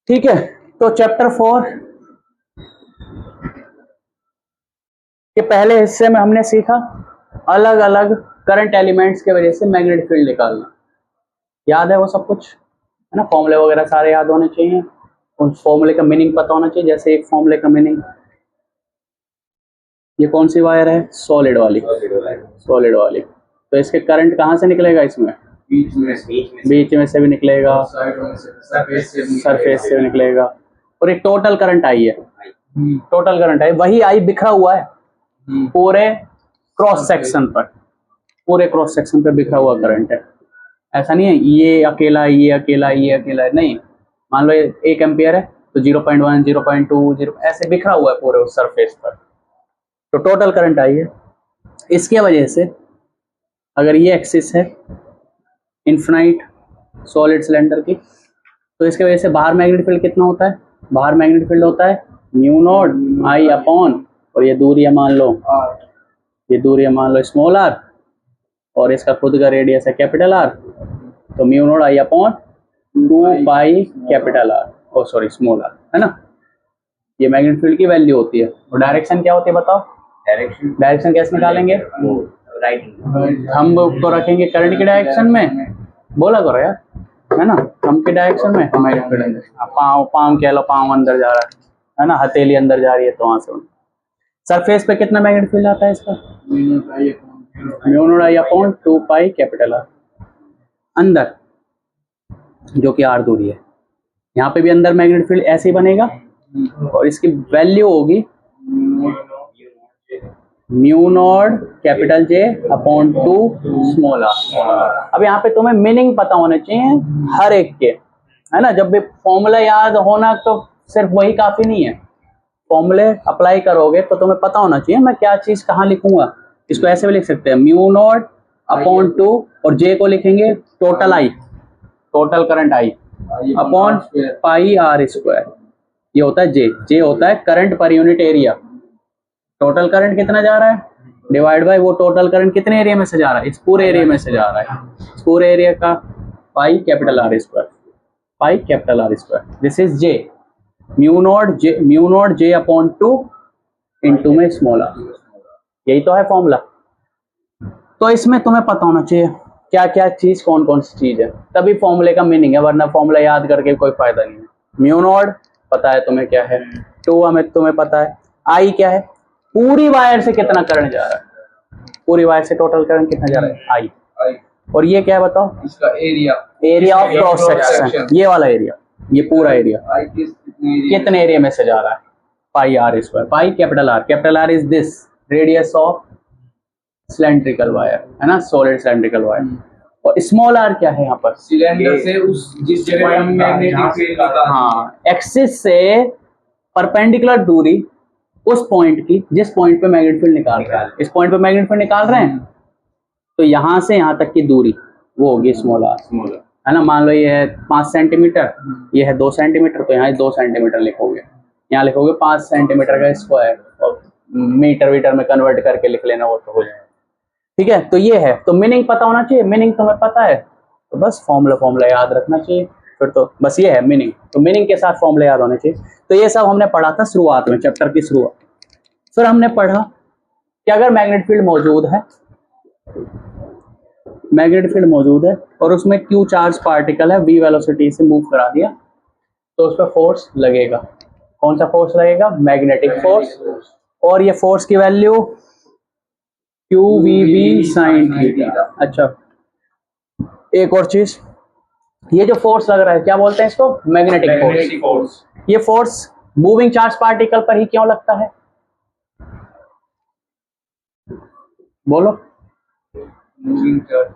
ठीक है, तो चैप्टर 4 के पहले हिस्से में हमने सीखा अलग अलग करंट एलिमेंट्स के वजह से मैग्नेटिक फील्ड निकालना। याद है वो सब कुछ, है ना? फॉर्मूले वगैरह सारे याद होने चाहिए, उन फॉर्मूले का मीनिंग पता होना चाहिए। जैसे एक फॉर्मूले का मीनिंग, ये कौन सी वायर है? सॉलिड वाली, सॉलिड वाली। तो इसके करंट कहाँ से निकलेगा? इसमें बीच में से भी निकलेगा, सरफेस से भी निकलेगा, और एक टोटल करंट आई है, टोटल करंट आई, वही आई बिखरा हुआ है पूरे क्रॉस सेक्शन पर, पूरे क्रॉस सेक्शन पे बिखरा हुआ करंट है। ऐसा नहीं है ये अकेला ये अकेला ये अकेला, नहीं। मान लो 1 एम्पियर है तो 0.1 0.2 0 ऐसे बिखरा हुआ है पूरे उस सरफेस पर, तो टोटल करंट आई है। इसके वजह से अगर ये एक्सिस है इन्फिनाइट सॉलिड सिलेंडर की, तो इसके वजह से बाहर मैग्नेटिक फील्ड कितना होता है? बाहर मैग्नेटिक फील्ड होता है म्यू नॉट आई अपॉन, और ये दूरी है मान लो, ये दूरी है मान लो स्मॉल आर, और इसका खुद का रेडियस है कैपिटल आर, तो mu naught I upon 2 pi capital R, oh sorry small R, है ना? ये मैग्नेटिक फील्ड की वैल्यू होती है। और डायरेक्शन क्या होती है बताओ? डायरेक्शन कैसे निकालेंगे? हम तो रखेंगे करंट की डायरेक्शन में, बोला करो यार, है ना? हम की डायरेक्शन में हमारे पाम कह लो, पाम अंदर जा रहा है ना? हथेली अंदर जा रही है, तो वहां से सरफेस पे कितना मैग्नेटिक फील्ड आता है इसका? Mu naught I upon 2 pi capital are अंदर, जो कि आर दूरी है। यहाँ पे भी अंदर मैग्नेटिक फील्ड ऐसे ही बनेगा, और इसकी वैल्यू होगी mu naught capital J upon 2 small R. अब यहाँ पे तुम्हें मीनिंग पता होने चाहिए हर एक के, है ना? जब भी फॉर्मूला याद होना तो सिर्फ वही काफी नहीं है, फॉर्मूले अप्लाई करोगे तो तुम्हें पता होना चाहिए मैं क्या चीज कहाँ लिखूंगा। इसको ऐसे भी लिख सकते हैं म्यू नॉट अपॉन 2, और जे को लिखेंगे total I, total current I upon pi R square. ये होता है जे, जे होता है current per unit area. Total current कितना जा रहा है डिवाइड बाय वो टोटल करंट कितने एरिया में से जा रहा है? इस पूरे एरिया में से जा रहा है, इस पूरे एरिया का पाई capital are square, pi capital are square. This is J, mu naught J upon 2 into में स्मॉल आर, यही तो है फॉर्मूला। तो इसमें तुम्हें पता होना चाहिए क्या क्या चीज कौन कौन सी चीज है, तभी फॉर्मूले का मीनिंग है, वरना फॉर्मूला याद करके कोई फायदा नहीं है। म्यू नॉट पता है तुम्हें क्या है, 2 हमें तुम्हें पता है, आई क्या है? पूरी वायर से कितना करंट जा रहा है, पूरी वायर से टोटल करंट कितना जा रहा है? आई। और ये क्या है बताओ? इसका area, area of cross section, ये वाला एरिया, ये पूरा एरिया कितने एरिया में से जा रहा है? Pi R square, pi capital R, capital R is this radius of cylindrical wire, है ना? Solid cylindrical wire. और स्मॉल आर क्या है यहाँ पर? सिलेंडर से उस जिस जगह मैग्नेटिक फील्ड, हाँ, एक्सिस से परपेंडिकुलर दूरी उस पॉइंट की जिस पॉइंट पे मैग्नेटिक फील्ड निकाल रहे हैं। इस पॉइंट पे मैग्नेटिक फील्ड निकाल रहे हैं, तो यहाँ से यहाँ तक की दूरी वो होगी स्मॉल आर, है ना? मान लो ये है 5 सेंटीमीटर, ये है 2 सेंटीमीटर, तो यहाँ 2 सेंटीमीटर लिखोगे, यहाँ लिखोगे 5 सेंटीमीटर का स्क्वायर, और मीटर वीटर में कन्वर्ट करके लिख लेना, वो तो हो जाएगा। ठीक है, तो ये है, तो मीनिंग पता होना चाहिए। मीनिंग तुम्हें पता है तो बस फॉर्मूला याद रखना चाहिए, फिर तो बस ये है मीनिंग। तो मीनिंग के साथ फॉर्मूला याद होने चाहिए। तो ये सब हमने पढ़ा था शुरुआत में, चैप्टर की शुरुआत। फिर हमने पढ़ा कि अगर मैग्नेटिक फील्ड मौजूद है, मैग्नेटिक फील्ड मौजूद है और उसमें क्यू चार्ज पार्टिकल है, वी वेलोसिटी से मूव करा दिया, तो उस पर फोर्स लगेगा। कौन सा फोर्स लगेगा? Magnetic force. और ये फोर्स की value Q V B sine theta. अच्छा, एक और चीज, ये जो फोर्स लग रहा है क्या बोलते हैं इसको? Magnetic force. ये फोर्स मूविंग चार्ज पार्टिकल पर ही क्यों लगता है? बोलो। मूविंग चार्ज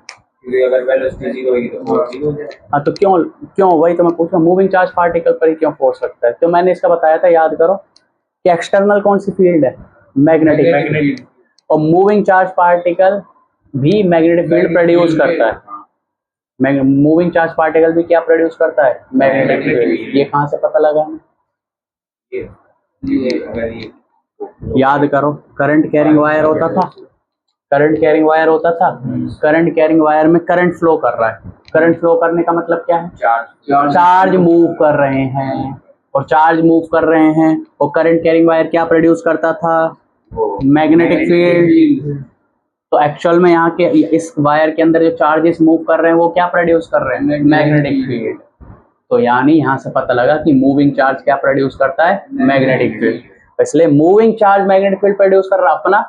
अगर वेलोसिटी 0 होगी तो फोर्स 0 हो जाएगा। हाँ, तो क्यों वही तो मैं पूछ रहा हूँ, मूविंग चार्ज पार्टिकल पर ही क्यों फोर्स लगता है? तो मैंने इसका बताया था, याद करो कि एक्सटर्नल कौन सी फील्ड है? मैग्नेटिक। और मूविंग चार्ज पार्टिकल भी मैग्नेटिक फील्ड प्रोड्यूस करता है। मूविंग चार्ज पार्टिकल भी क्या प्रोड्यूस करता है? Magnetic field. ये कहाँ से पता लगा? याद करो, करंट कैरिंग वायर होता था, करंट कैरिंग वायर होता था, करंट कैरिंग वायर में करंट फ्लो कर रहा है, करंट फ्लो करने का मतलब क्या है? चार्ज मूव कर रहे हैं, और चार्ज मूव कर रहे हैं और करंट कैरिंग वायर क्या प्रोड्यूस करता था? Magnetic field. तो एक्चुअल में यहाँ के इस वायर के अंदर जो चार्जेस मूव कर रहे हैं वो क्या प्रोड्यूस कर रहे हैं? Magnetic field. तो यानी यहाँ से पता लगा कि मूविंग चार्ज क्या प्रोड्यूस करता है? Magnetic field. इसलिए moving charge magnetic field produce कर रहा अपना,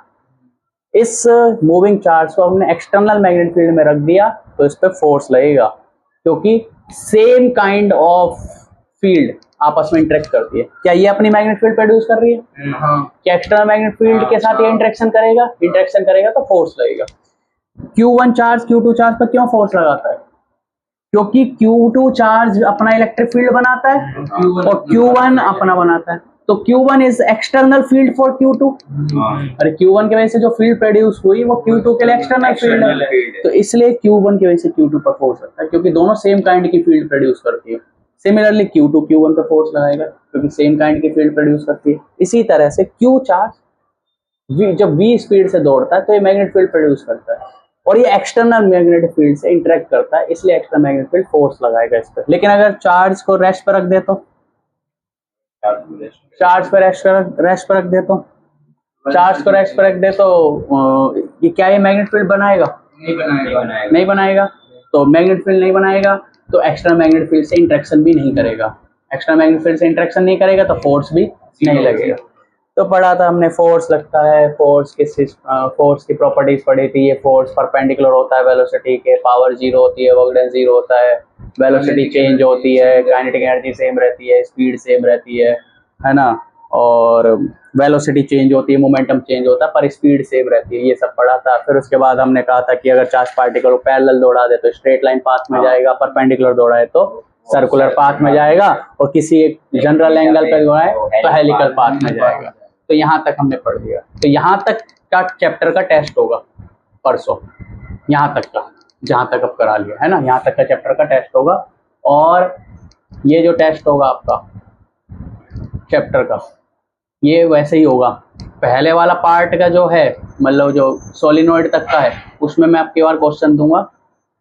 इस मूविंग चार्ज को हमने एक्सटर्नल मैग्नेटिक फील्ड में रख दिया तो इस पर फोर्स लगेगा, क्योंकि सेम काइंड ऑफ फील्ड आपस में इंटरेक्ट करती है। क्या ये अपनी मैग्नेटिक फील्ड प्रोड्यूस कर रही है? क्या एक्सटर्नल मैग्नेटिक फील्ड के साथ ये इंटरेक्शन करेगा? इंटरेक्शन करेगा तो फोर्स लगेगा। Q1 चार्ज Q2 चार्ज पर क्यों फोर्स लगाता है? क्योंकि Q2 चार्ज अपना इलेक्ट्रिक फील्ड बनाता है और Q1 अपना बनाता है। तो Q1 is external field for Q2, अरे Q1 की वजह से जो फील्ड प्रोड्यूस हुई वो Q2 के लिए एक्सटर्नल फील्ड है, तो इसलिए Q1 की वजह से Q2 पर फोर्स लगता है, क्योंकि दोनों सेम काइंड की फील्ड प्रोड्यूस करती है। सिमिलरली Q2 Q1 पर फोर्स लगाएगा क्योंकि सेम काइंड की फील्ड प्रोड्यूस करती है। इसी तरह से Q चार्ज जब V स्पीड से दौड़ता है तो ये मैग्नेटिक फील्ड प्रोड्यूस करता है और ये एक्सटर्नल मैग्नेटिक फील्ड से इंटरेक्ट करता है, इसलिए एक्सटर्नल मैग्नेटिक फील्ड फोर्स लगाएगा इस पर। लेकिन अगर चार्ज को रेस्ट पर रख दे तो, चार्ज पर रेस्ट पर रख दे तो, चार्ज को रेस्ट पर रख दे तो ये क्या, ये मैग्नेटिक फील्ड बनाएगा? नहीं बनाएगा। तो मैग्नेटिक फील्ड नहीं बनाएगा तो एक्सटर्नल मैग्नेटिक फील्ड से इंटरेक्शन भी नहीं करेगा। एक्सटर्नल मैग्नेटिक फील्ड से इंटरेक्शन नहीं करेगा तो फोर्स भी नहीं लगेगा। तो पढ़ा था हमने फोर्स लगता है, फोर्स की प्रॉपर्टीज पढ़ी थी। ये फोर्स परपेंडिकुलर होता है वेलोसिटी के, पावर जीरो होती है, वर्क डन जीरो होता है, वेलोसिटी चेंज होती है, काइनेटिक एनर्जी सेम रहती है, स्पीड सेम रहती है ना, और वेलोसिटी चेंज होती है, मोमेंटम चेंज होता है, पर स्पीड सेम रहती है। ये सब पढ़ा था। फिर उसके बाद हमने कहा था कि अगर चार्ज पार्टिकल को पैरेलल दौड़ा दे तो स्ट्रेट लाइन पाथ में जाएगा, परपेंडिकुलर दौड़ाए तो सर्कुलर पाथ में जाएगा, और किसी एक जनरल एंगल पर दौड़ाए तो हेलिकल पाथ में जाएगा। तो यहाँ तक हमने पढ़ लिया। तो यहाँ तक का चैप्टर का टेस्ट होगा परसों, यहाँ तक का, जहाँ तक अब करा लिया है ना, यहाँ तक का चैप्टर का टेस्ट होगा। और ये जो टेस्ट होगा आपका चैप्टर का, ये वैसे ही होगा। पहले वाला पार्ट का जो है, मतलब जो सोलिनॉइड तक का है, उसमें मैं आपके बार क्वेश्चन दूंगा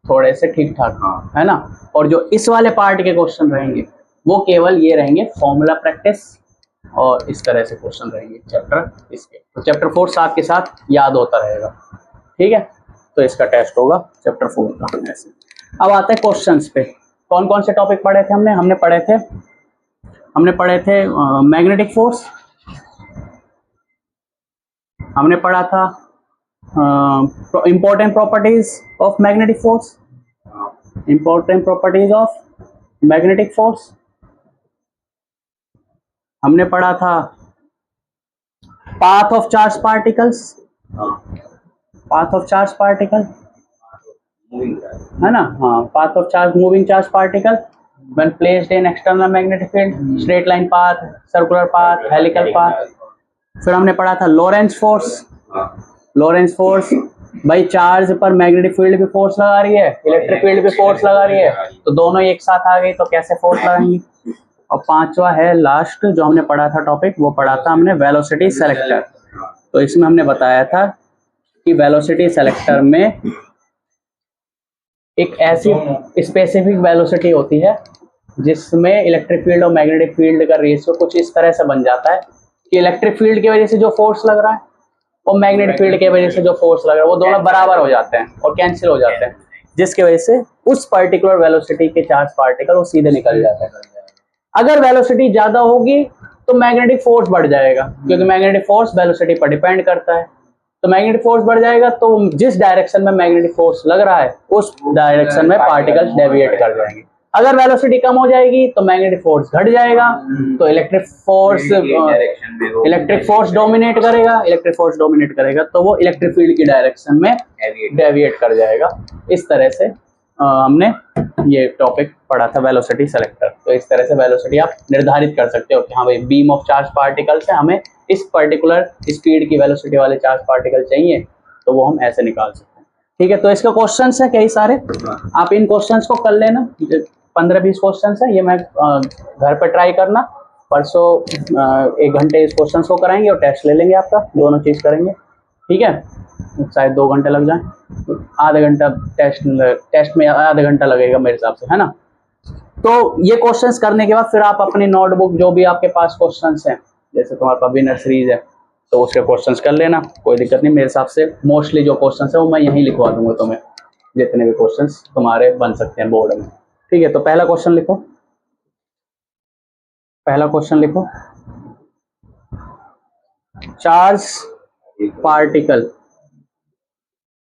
थोड़े से ठीक ठाक, है ना। और जो इस वाले पार्ट के क्वेश्चन रहेंगे वो केवल ये रहेंगे फॉर्मूला प्रैक्टिस, और इस तरह से क्वेश्चन रहेंगे चैप्टर इसके। तो चैप्टर 4 साथ के साथ याद होता रहेगा, ठीक है। तो इसका टेस्ट होगा चैप्टर 4 का ऐसे। अब आते हैं क्वेश्चंस पे। कौन कौन से टॉपिक पढ़े थे हमने पढ़े थे मैग्नेटिक फोर्स, हमने पढ़ा था important properties of magnetic force, हमने पढ़ा था पाथ ऑफ चार्ज पार्टिकल, है ना, हाँ, path of charge moving charge particle when placed in external magnetic field, straight line path, circular path, helical path। फिर हमने पढ़ा था लॉरेंस फोर्स, भाई चार्ज पर मैग्नेटिक फील्ड भी फोर्स लगा रही है, इलेक्ट्रिक फील्ड भी फोर्स लगा रही है, तो दोनों एक साथ आ गई तो कैसे फोर्स लगाएंगे। और पांचवा है लास्ट जो हमने पढ़ा था टॉपिक, वो पढ़ा था हमने वेलोसिटी सेलेक्टर। तो इसमें हमने बताया था कि वेलोसिटी सेलेक्टर में एक ऐसी स्पेसिफिक वेलोसिटी होती है जिसमें इलेक्ट्रिक फील्ड और मैग्नेटिक फील्ड का रेशियो कुछ इस तरह से बन जाता है कि इलेक्ट्रिक फील्ड की वजह से जो फोर्स लग रहा है और मैग्नेटिक फील्ड की वजह से जो फोर्स लग रहा है वो दोनों बराबर हो जाते हैं और कैंसिल हो जाते हैं, जिसकी वजह से उस पर्टिकुलर वेलोसिटी के चार्ज पार्टिकल वो सीधे निकल जाते हैं। अगर वेलोसिटी ज्यादा होगी तो मैग्नेटिक फोर्स बढ़ जाएगा, क्योंकि मैग्नेटिक फोर्स वेलोसिटी पर डिपेंड करता है। तो मैग्नेटिक फोर्स बढ़ जाएगा तो जिस डायरेक्शन में मैग्नेटिक फोर्स लग रहा है उस डायरेक्शन में पार्टिकल्स डेविएट कर जाएंगे। अगर वेलोसिटी कम हो जाएगी तो मैग्नेटिक फोर्स घट जाएगा, तो इलेक्ट्रिक फोर्स डोमिनेट करेगा, तो वो इलेक्ट्रिक फील्ड की डायरेक्शन में डेविएट कर जाएगा। इस तरह से हमने ये टॉपिक पढ़ा था वेलोसिटी सेलेक्टर। तो इस तरह से वेलोसिटी आप निर्धारित कर सकते हो कि हाँ भाई बीम ऑफ चार्ज पार्टिकल से हमें इस पर्टिकुलर स्पीड की वेलोसिटी वाले चार्ज पार्टिकल चाहिए, तो वो हम ऐसे निकाल सकते हैं, ठीक है। तो इसका क्वेश्चंस है कई सारे, आप इन क्वेश्चंस को कर लेना, 15-20 क्वेश्चंस है। ये मैं घर पर ट्राई करना, परसों 1 घंटे इस क्वेश्चंस को कराएंगे और टेस्ट ले लेंगे आपका, दोनों चीज करेंगे, ठीक है। शायद 2 घंटे लग जाए, तो आधा घंटा टेस्ट में आधा घंटा लगेगा मेरे हिसाब से, है ना। तो ये क्वेश्चंस करने के बाद फिर आप अपनी नोटबुक जो भी आपके पास क्वेश्चंस हैं, जैसे तुम्हारे पास विनर सीरीज है तो उसके क्वेश्चंस कर लेना, कोई दिक्कत नहीं। मेरे हिसाब से मोस्टली जो क्वेश्चंस है वो मैं यहीं लिखवा दूंगा तुम्हें, जितने भी क्वेश्चंस तुम्हारे बन सकते हैं बोर्ड में, ठीक है। तो पहला क्वेश्चन लिखो, पहला क्वेश्चन लिखो, चार्ज पार्टिकल।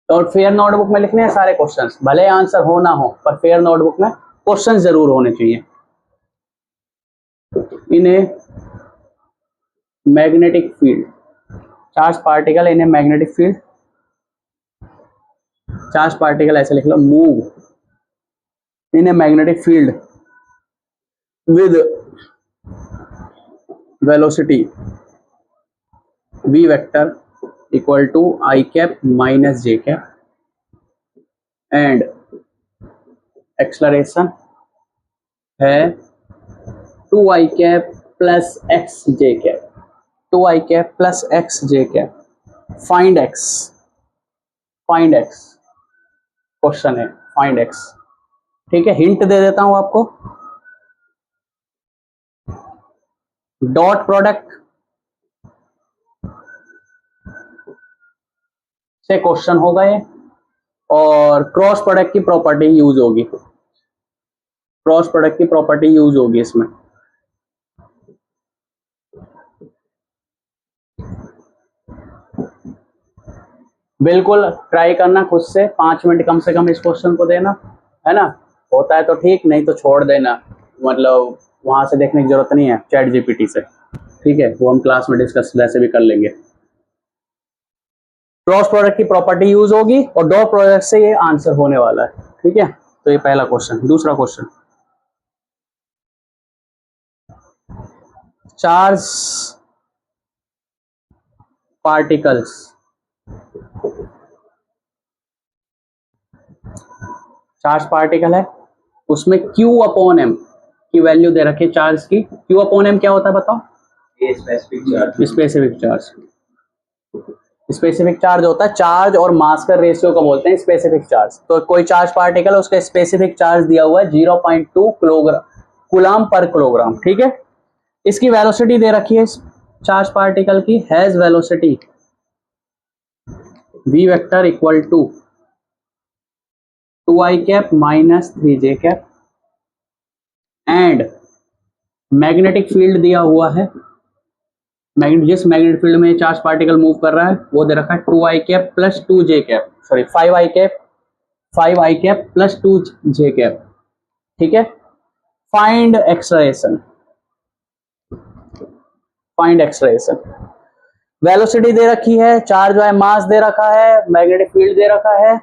और फेयर नोटबुक में लिखने हैं सारे क्वेश्चंस, भले आंसर हो ना हो, पर फेयर नोटबुक में क्वेश्चन जरूर होने चाहिए। इन्हें magnetic field, charge particle in a magnetic field, charge particle ऐसे लिख लो, move in a magnetic field with velocity v vector equal to I cap minus J cap and acceleration है 2i cap plus X J cap, 2i cap plus X J cap. Find X, find X question है, find X, ठीक है। Hint दे देता हूं आपको, dot product से question होगा ये, और क्रॉस प्रोडक्ट की प्रॉपर्टी यूज होगी, क्रॉस प्रोडक्ट की प्रॉपर्टी यूज होगी इसमें। बिल्कुल ट्राई करना खुद से, 5 मिनट कम से कम इस क्वेश्चन को देना, है ना। होता है तो ठीक, नहीं तो छोड़ देना, मतलब वहां से देखने की जरूरत नहीं है, चैट जीपीटी से, ठीक है। वो हम क्लास में डिस्कस वैसे भी कर लेंगे। क्रॉस प्रोडक्ट की प्रॉपर्टी यूज होगी और डॉट प्रोडक्ट से ये आंसर होने वाला है, ठीक है। तो ये पहला क्वेश्चन। दूसरा question, charge particles, charge particle है, उसमें Q अपॉन एम की वैल्यू दे रखी है चार्ज की। Q अपॉन एम क्या होता है बताओ? Specific charge, specific charge, specific charge होता है, चार्ज और मास का रेशियो को बोलते हैं स्पेसिफिक चार्ज। तो कोई चार्ज पार्टिकल, उसका स्पेसिफिक चार्ज दिया हुआ है 0.2 किलोग्राम, कूलम पर किलोग्राम, ठीक है। इसकी वेलोसिटी दे रखी है चार्ज पार्टिकल की, has velocity v vector equal to 2i cap minus 3j cap and magnetic field दिया हुआ है, जिस मैग्नेटिक फील्ड में चार्ज पार्टिकल मूव कर रहा है वो दे रखा है 2i cap plus 2j cap, sorry 5i cap, 5i cap plus 2j cap, ठीक है। Find acceleration, find acceleration, velocity दे रखी है, चार्ज है, मास दे रखा है, मैग्नेटिक फील्ड दे रखा है,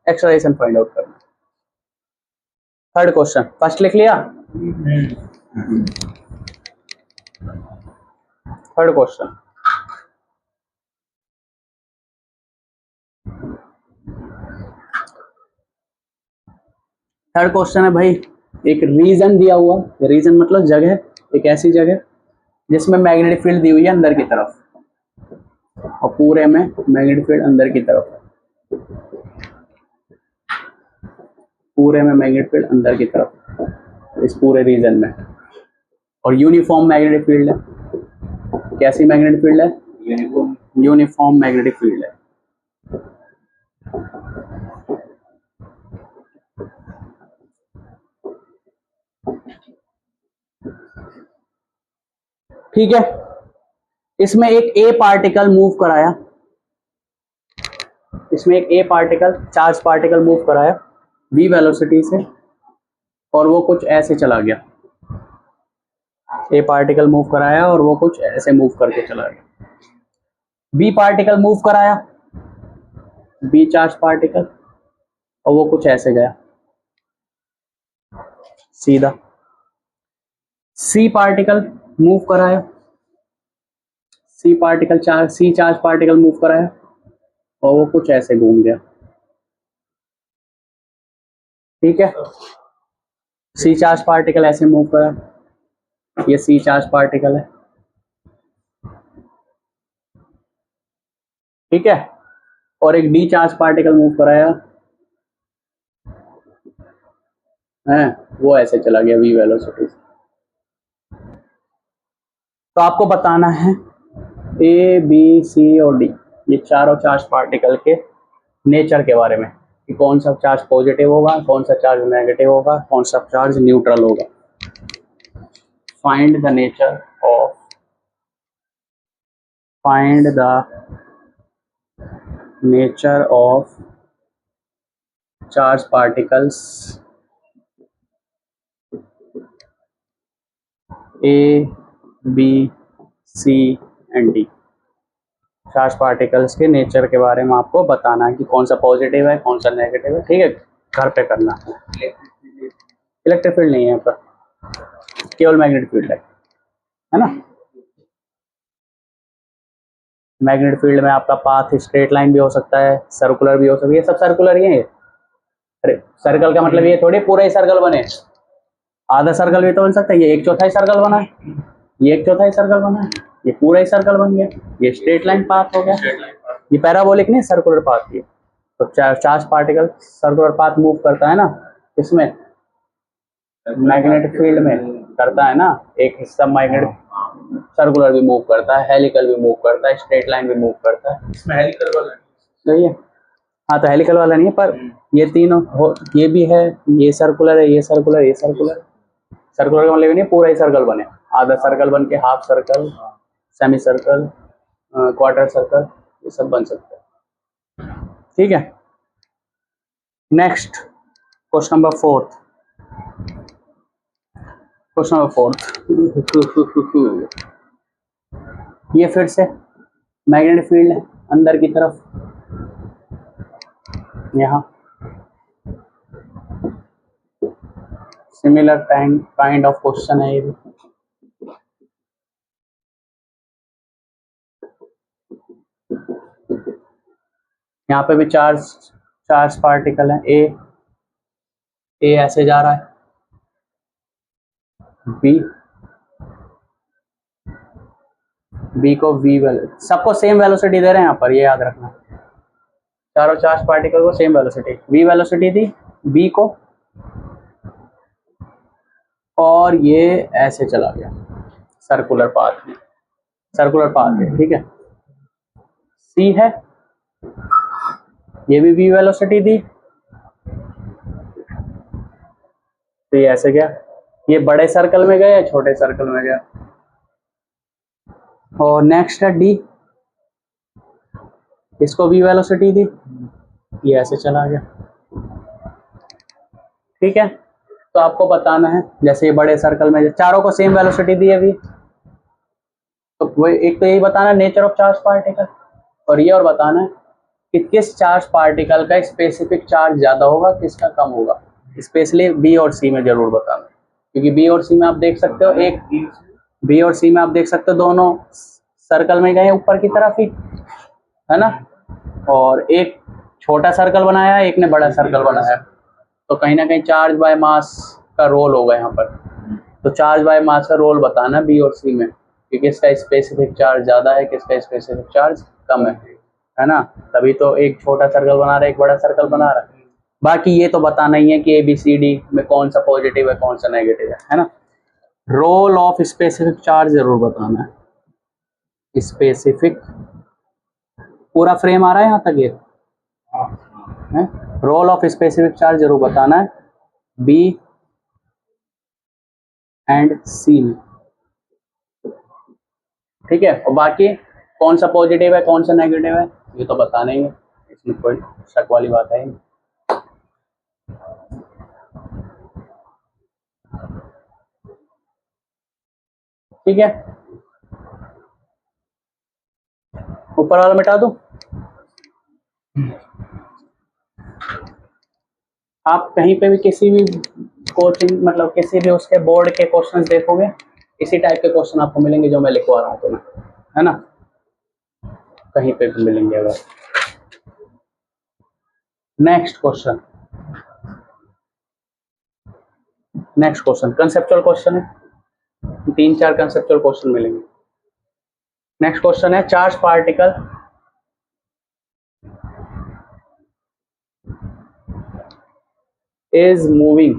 एक्सलरेशन फाइंड आउट करना। थर्ड क्वेश्चन, फर्स्ट लिख लिया, थर्ड क्वेश्चन, थर्ड क्वेश्चन है भाई, एक रीजन दिया हुआ, रीजन मतलब जगह, एक ऐसी जगह जिसमें मैग्नेटिक फील्ड दी हुई है अंदर की तरफ, और पूरे में मैग्नेटिक फील्ड अंदर की तरफ, पूरे में मैग्नेटिक फील्ड अंदर की तरफ, इस पूरे रीजन में, और यूनिफॉर्म मैग्नेटिक फील्ड है। कैसी मैग्नेटिक फील्ड है? यूनिफॉर्म मैग्नेटिक फील्ड है। ठीक है, इसमें एक ए पार्टिकल मूव कराया, इसमें एक ए पार्टिकल, चार्ज पार्टिकल मूव कराया v वेलोसिटी से, और वो कुछ ऐसे चला गया, ए पार्टिकल मूव कराया और वो कुछ ऐसे मूव करके चला गया। बी पार्टिकल मूव कराया, बी चार्ज पार्टिकल, और वो कुछ ऐसे गया सीधा। सी पार्टिकल मूव कराया, सी पार्टिकल चार्ज, सी चार्ज पार्टिकल मूव कराया और वो कुछ ऐसे घूम गया, ठीक है। सी चार्ज पार्टिकल ऐसे मूव करा, ये सी चार्ज पार्टिकल है, ठीक है। और एक डी चार्ज पार्टिकल मूव कराया है, वो ऐसे चला गया v वेलोसिटी से। तो आपको बताना है ए बी सी और डी, ये चारों चार्ज पार्टिकल के नेचर के बारे में, कि कौन सा चार्ज पॉजिटिव होगा, कौन सा चार्ज नेगेटिव होगा, कौन सा चार्ज न्यूट्रल होगा। Find the nature of charge particles A B C and D. Charge particles के नेचर के बारे में आपको बताना है कि कौन सा पॉजिटिव है, कौन सा नेगेटिव है। ठीक है, घर पे करना है। इलेक्ट्रिक फील्ड नहीं है यहाँ पर, केवल मैग्नेटिक फील्ड है ना। मैग्नेटिक फील्ड में आपका पाथ स्ट्रेट लाइन भी हो सकता है, सर्कुलर भी हो सकता है, ये सब सर्कुलर ही है। अरे सर्कल का मतलब ये थोड़ी पूरा ही सर्कल बने, आधा सर्कल भी तो बन सकता है। ये 1/4 सर्कल बना है, ये 1/4 सर्कल बना है, ये पूरा ही सर्कल बन गया, ये स्ट्रेट लाइन पाथ हो गया। ये पैराबोलिक नहीं, सर्कुलर पाथ। ये तो charge particle circular path move करता है ना, इसमें मैग्नेटिक फील्ड में करता है ना। एक हिस्सा मैग्नेटिक सर्कुलर भी मूव करता है, हेलिकल भी मूव करता है, स्ट्रेट लाइन भी मूव करता है। इसमें हेलिकल वाला सही है। हाँ, तो हेलिकल वाला नहीं है, पर ये तीनों ये भी है, ये सर्कुलर है, ये सर्कुलर, ये सर्कुलर। सर्कुलर का मतलब नहीं पूरा ही सर्कल बने, आधा सर्कल बन के half circle, semi circle, quarter circle, ये सब बन सकते हैं। ठीक है, next question number 4। Question number 4 ये फिर से मैग्नेटिक फील्ड है अंदर की तरफ, यहाँ सिमिलर काइंड ऑफ क्वेश्चन है ये भी। यहाँ पे भी चार्ज पार्टिकल है, ए ऐसे जा रहा है, बी को वी सबको सेम वेलोसिटी दे रहे हैं यहाँ पर, ये याद रखना। चारों चार्ज पार्टिकल को सेम वेलोसिटी, वी वेलोसिटी दी बी को, और ये ऐसे चला गया सर्कुलर पाथ में, ठीक है। सी है, ये भी वी वेलोसिटी दी, तो ये ऐसे गया, ये बड़े सर्कल में गया, छोटे सर्कल में गया। और नेक्स्ट है डी, इसको वी वेलोसिटी दी, ये ऐसे चला गया। ठीक है, तो आपको बताना है, जैसे ये बड़े सर्कल में चारों को सेम वेलोसिटी दी है, तो वो एक तो यही बताना नेचर ऑफ चार्ज पार्टिकल, और ये और बताना है कि किस चार्ज पार्टिकल का स्पेसिफिक चार्ज ज्यादा होगा, किसका कम होगा। स्पेशली बी और सी में जरूर बताना, क्योंकि बी और सी में आप देख सकते हो, बी और सी में आप देख सकते हो दोनों सर्कल में गए ऊपर की तरफ ही, है ना। और एक छोटा सर्कल बनाया, एक ने बड़ा सर्कल बनाया, तो कहीं ना कहीं चार्ज बाय मास का रोल होगा यहाँ पर। तो चार्ज बाय मास का रोल बताना बी और सी में, कि किसका स्पेसिफिक चार्ज ज्यादा है, किसका स्पेसिफिक चार्ज कम है ना। तभी तो एक छोटा सर्कल बना रहा है, एक बड़ा सर्कल बना रहा है। बाकी ये तो बताना ही है कि ए बी सी डी में कौन सा पॉजिटिव है, कौन सा नेगेटिव है ना। रोल ऑफ स्पेसिफिक चार्ज जरूर बताना है। स्पेसिफिक पूरा फ्रेम आ रहा है यहाँ तक, ये रोल ऑफ स्पेसिफिक चार्ज जरूर बताना है बी एंड सी में। ठीक है, और बाकी कौन सा पॉजिटिव है, कौन सा नेगेटिव है, ये तो बताना ही है, इसमें कोई शक वाली बात है ही नहीं। ठीक है, ऊपर वाला मिटा दो। आप कहीं पे भी किसी भी कोचिंग मतलब किसी भी उसके बोर्ड के क्वेश्चंस देखोगे, इसी टाइप के क्वेश्चन आपको मिलेंगे जो मैं लिखवा रहा हूँ तुम्हें, है ना। कहीं पे भी मिलेंगे। अगर नेक्स्ट क्वेश्चन कंसेप्चुअल क्वेश्चन है, 3-4 कंसेप्चुअल क्वेश्चन मिलेंगे। नेक्स्ट क्वेश्चन है charge particle is moving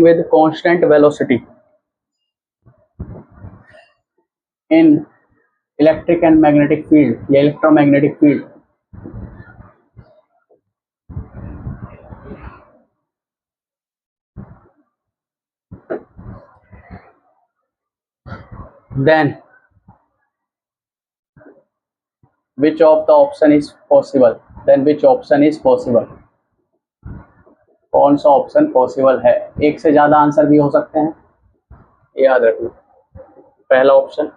with constant velocity in electric and magnetic field या electromagnetic field, then which of the option is possible? Then which option is possible? कौन सा option possible है? एक से ज्यादा answer भी हो सकते हैं, याद रखना। पहला option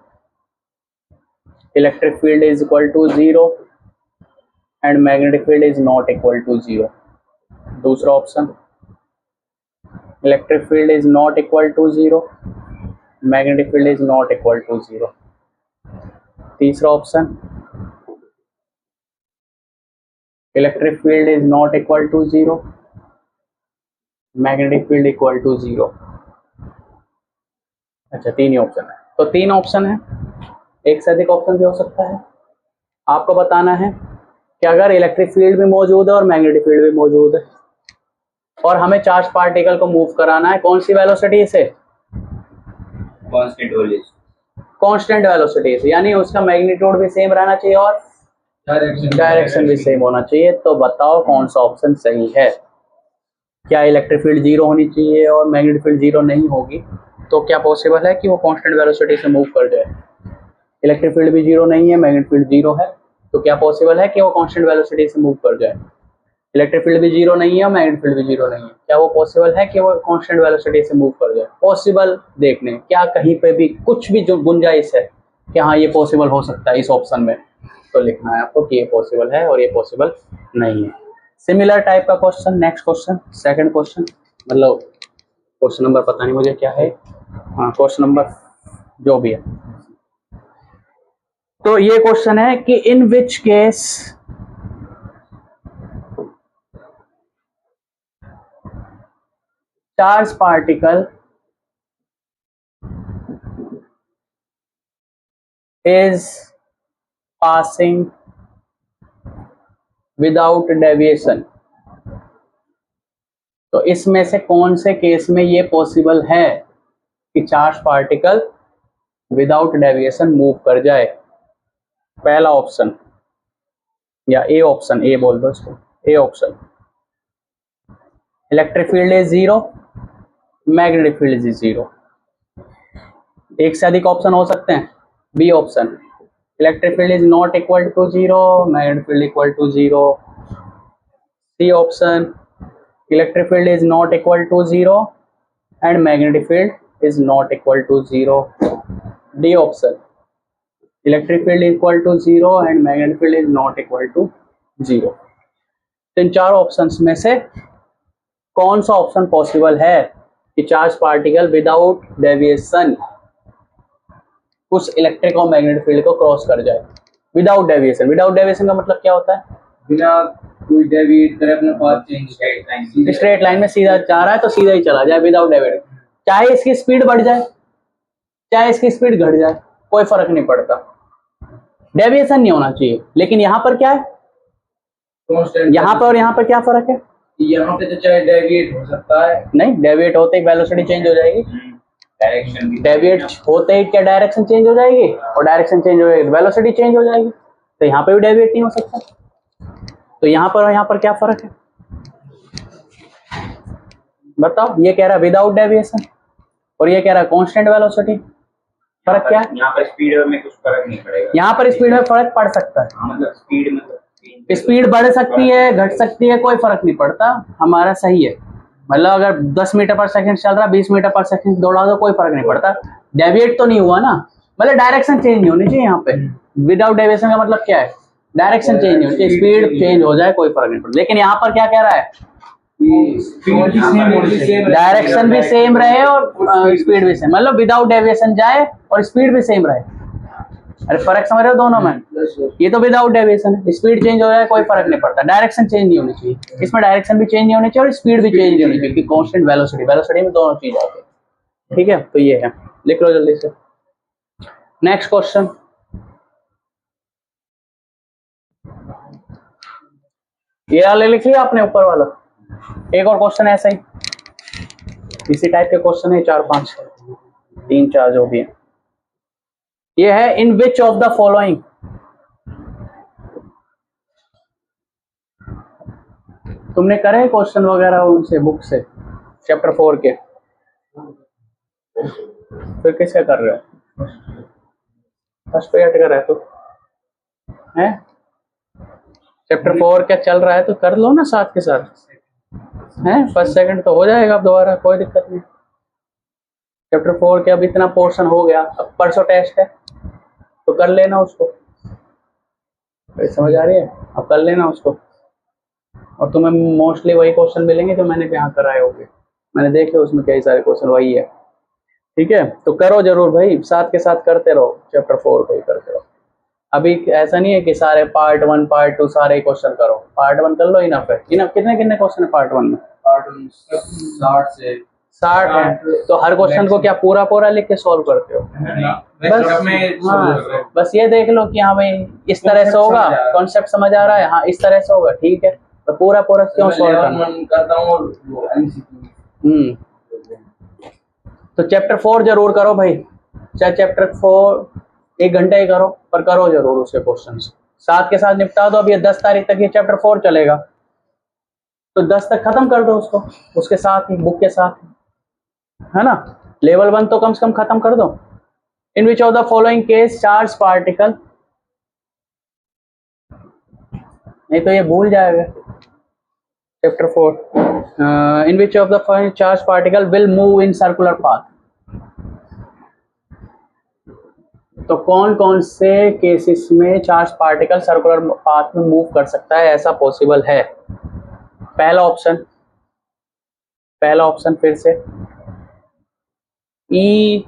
electric field is equal to 0 and magnetic field is not equal to 0। दूसरा option electric field is not equal to 0, magnetic field is not equal to 0। तीसरा option electric field is not equal to 0, magnetic field equal to 0। अच्छा, तीन ही option है। तो तीन option है, एक से अधिक ऑप्शन भी हो सकता है। आपको बताना है कि अगर इलेक्ट्रिक फील्ड भी मौजूद है और मैग्नेटिक फील्ड भी मौजूद है और हमें चार्ज पार्टिकल को मूव कराना है, कौन सी वेलोसिटी से? कांस्टेंट वेलोसिटी से, यानी उसका मैग्नीट्यूड भी सेम रहना चाहिए और डायरेक्शन भी सेम होना चाहिए। तो बताओ कौन सा ऑप्शन सही है? क्या इलेक्ट्रिक फील्ड 0 होनी चाहिए और मैग्नेटिक फील्ड 0 नहीं होगी तो क्या पॉसिबल है कि वो कांस्टेंट वेलोसिटी से मूव कर जाए? इलेक्ट्रिक फील्ड भी 0 नहीं है, मैग्नेटिक फील्ड 0 है, तो क्या पॉसिबल है कि वो कांस्टेंट वेलोसिटी से मूव कर जाए? इलेक्ट्रिक फील्ड भी 0 नहीं है और मैग्नेटिक फील्ड भी 0 नहीं है, क्या वो पॉसिबल है कि वो कांस्टेंट वेलोसिटी से मूव कर जाए? पॉसिबल देखने, क्या कहीं पे भी कुछ भी जो गुंजाइश है कि हाँ ये पॉसिबल हो सकता है इस ऑप्शन में, तो लिखना है आपको कि ये पॉसिबल है और ये पॉसिबल नहीं है। सिमिलर टाइप का question, next question, second question, मतलब क्वेश्चन नंबर पता नहीं मुझे क्या है, हाँ क्वेश्चन नंबर जो भी है। तो ये क्वेश्चन है कि in which case charge particle is passing without deviation. तो इसमें से कौन से केस में ये पॉसिबल है कि charge particle without deviation move कर जाए? पहला ऑप्शन या ए ऑप्शन, ए बोल दो इसको, A option electric field is 0, magnetic field is 0। एक से अधिक ऑप्शन हो सकते हैं। B option electric field is not equal to 0, magnetic field equal to 0। C option electric field is not equal to 0 and magnetic field is not equal to 0। D option electric field equal to 0 and magnetic field is not equal to 0। तो इन चार options में से कौन सा option possible है कि charge particle without deviation उस electric और मैग्नेटिक फील्ड को क्रॉस कर जाए? विदाउट डेविएशन, विदाउट डेविएशन का मतलब क्या होता है? बिना कोई डेविएट करे अपना पाथ चेंज, स्ट्रेट लाइन में सीधा जा रहा है तो सीधा ही चला जाए विदाउट डेविएट, चाहे इसकी स्पीड बढ़ जाए चाहे इसकी स्पीड घट जाए, कोई फर्क नहीं पड़ता, डेविएशन नहीं होना चाहिए। लेकिन यहाँ पर क्या है, यहाँ पर और यहाँ पर क्या फर्क है? यहाँ पे तो चाहे डेविएट हो सकता है, नहीं, डेविएट होते ही वेलोसिटी चेंज हो जाएगी, डायरेक्शन भी डेविएट होते ही क्या डायरेक्शन चेंज हो जाएगी, और डायरेक्शन चेंज हो जाएगी वेलोसिटी चेंज हो जाएगी, तो यहाँ पे भी डेविएट नहीं हो सकता। तो यहाँ पर और यहाँ पर क्या फर्क है बताओ? ये कह रहा है विदाउट डेविएशन और ये कह रहा है कांस्टेंट वेलोसिटी, फर्क क्या है? यहाँ पर स्पीड में कुछ फर्क नहीं पड़ेगा, यहाँ पर स्पीड में फर्क पड़ सकता है, मतलब स्पीड बढ़ सकती है घट सकती है, कोई फर्क नहीं पड़ता, हमारा सही है। मतलब अगर 10 मीटर पर सेकंड चल रहा है, 20 मीटर पर सेकंड दौड़ा तो कोई फर्क नहीं पड़ता, डेविएट तो नहीं हुआ ना, मतलब डायरेक्शन चेंज नहीं होनी चाहिए यहाँ पे। विदाउट डेविएशन का मतलब क्या है? डायरेक्शन चेंज नहीं होनी चाहिए, स्पीड चेंज हो जाए कोई फर्क नहीं पड़ता। लेकिन यहाँ पर क्या कह रहा है? डायरेक्शन भी सेम रहे और स्पीड भी सेम, मतलब विदाउट डेविएशन जाए और स्पीड भी सेम रहे। अरे फर्क समझ रहे हो दोनों में? ये तो विदाउट डेविएशन है, स्पीड चेंज हो जाए कोई फर्क नहीं पड़ता, डायरेक्शन चेंज नहीं होनी चाहिए, इसमें डायरेक्शन भी चेंज नहीं होनी चाहिए और स्पीड भी चेंज नहीं होनी चाहिए, क्योंकि कांस्टेंट वेलोसिटी, वेलोसिटी में दोनों चीज आते हैं। ठीक है, तो ये है, लिख लो जल्दी से। नेक्स्ट क्वेश्चन, ये वाले लिख लिया आपने ऊपर वाला। एक और क्वेश्चन ऐसा ही, इसी टाइप के क्वेश्चन है, 4-5 3-4 जो भी है। ये है इन विच ऑफ द फॉलोइंग, तुमने करे क्वेश्चन वगैरह उनसे बुक से चैप्टर 4 के, फिर किसका कर रहे हो? फर्स्ट पीरियड का रहे तो है, चैप्टर 4 क्या चल रहा है तो कर लो ना साथ के साथ, है फर्स्ट सेकंड तो हो जाएगा, अब दोबारा कोई दिक्कत नहीं। चैप्टर 4 के अब इतना पोर्शन हो गया, अब परसों टेस्ट है तो कर लेना उसको, समझ आ रही है, अब कर लेना उसको। और तुम्हें मोस्टली वही क्वेश्चन मिलेंगे जो मैंने यहाँ कराए होंगे, मैंने देखे उसमें कई सारे क्वेश्चन वही है, ठीक है। तो करो जरूर भाई, साथ के साथ करते रहो, चैप्टर 4 को ही करते रहो। अभी ऐसा नहीं है कि सारे पार्ट 1 पार्ट 2 सारे क्वेश्चन करो, पार्ट 1 कर लो, इनफ है। इनफ कितने कितने क्वेश्चन है पार्ट 1 में? पार्ट 60 से 60 है। तो हर क्वेश्चन को क्या पूरा पूरा लिख के सॉल्व करते हो? बस हाँ, बस ये देख लो कि हाँ भाई इस तरह से होगा, कॉन्सेप्ट समझ आ रहा है, हाँ इस तरह से होगा, ठीक है। तो पूरा पूरा क्यों सॉल्व करता हूँ और वो MCQ। तो चैप्टर 4 जरूर करो भाई, चाहे चैप्टर 4 1 घंटे ही करो, पर करो जरूर उसके क्वेश्चन साथ के साथ निपटा दो। अब ये 10 तारीख तक ये चैप्टर 4 चलेगा, तो 10 तक खत्म कर दो उसको, उसके साथ ही बुक के साथ, है ना। लेवल 1 तो कम से कम खत्म कर दो। In which of the following case charge particle, नहीं तो ये भूल जाएगा। Chapter 4 in which of the following charge particle will move in circular path, तो कौन कौन से केसेस में चार्ज पार्टिकल सर्कुलर पाथ में मूव कर सकता है, ऐसा पॉसिबल है? पहला ऑप्शन फिर से, E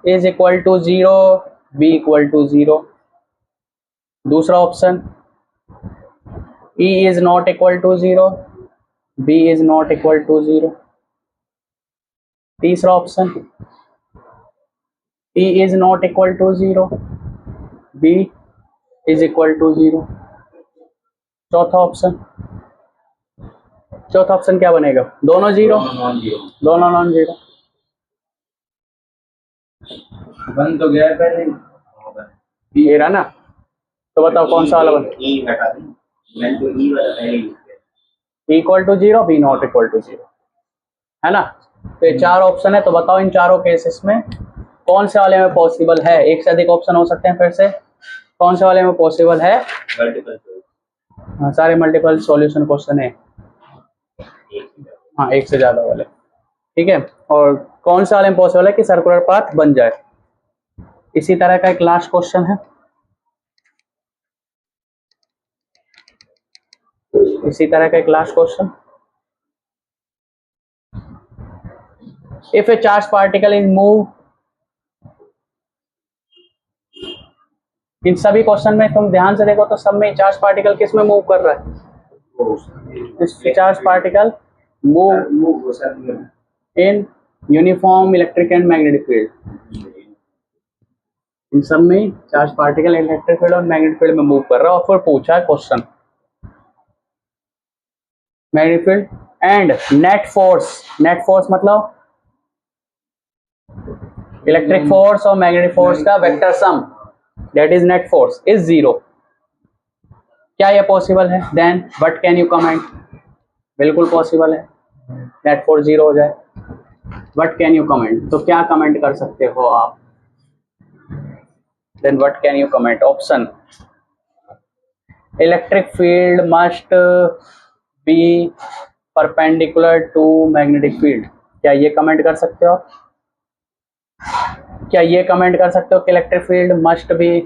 is equal to 0, B equal to 0। दूसरा option, E is not equal to 0, B is not equal to 0। तीसरा option, E is not equal to 0, B is equal to 0। चौथा ऑप्शन क्या बनेगा? दोनों 0, दोनों नॉन 0। बन तो गया पहले, ये रहा ना, तो बताओ कौन सा वाला बन? E हटा दें, मैं तो E वाला पहले ही equal to 0, B not equal to 0, है ना। तो ये 4 ऑप्शन है, तो बताओ इन चारों केसेस में कौन से वाले में पॉसिबल है? एक से अधिक ऑप्शन हो सकते हैं, फिर से कौन से वाले में पॉसिबल है? मल्टीपल, हाँ सारे मल्टीपल सॉल्यूशन क्वेश्चन है, हाँ एक से ज्यादा वाले, ठीक है। और कौन से वाले में पॉसिबल है कि सर्कुलर पाथ बन जाए? इसी तरह का एक लास्ट क्वेश्चन है, इसी तरह का एक last question, if a charge particle is move, इन सभी क्वेश्चन में तुम ध्यान से देखो तो सब में चार्ज पार्टिकल किस में मूव कर रहा है? Charge particle move in uniform electric and magnetic field, इन सब में चार्ज पार्टिकल इलेक्ट्रिक फील्ड और मैग्नेटिक फील्ड में मूव कर रहा है। और फिर पूछा है question, magnetic field and net force मतलब इलेक्ट्रिक फोर्स और मैग्नेटिक फोर्स का vector sum, that is net force, is 0। क्या यह पॉसिबल है? Then what can you comment? बिल्कुल पॉसिबल है, नेट फोर्स 0 हो जाए। व्हाट कैन यू कमेंट, तो क्या कमेंट कर सकते हो आप? Then what can you comment? Option, electric field must be perpendicular to magnetic field, क्या ये कमेंट कर सकते हो? क्या ये कमेंट कर सकते हो कि electric field must be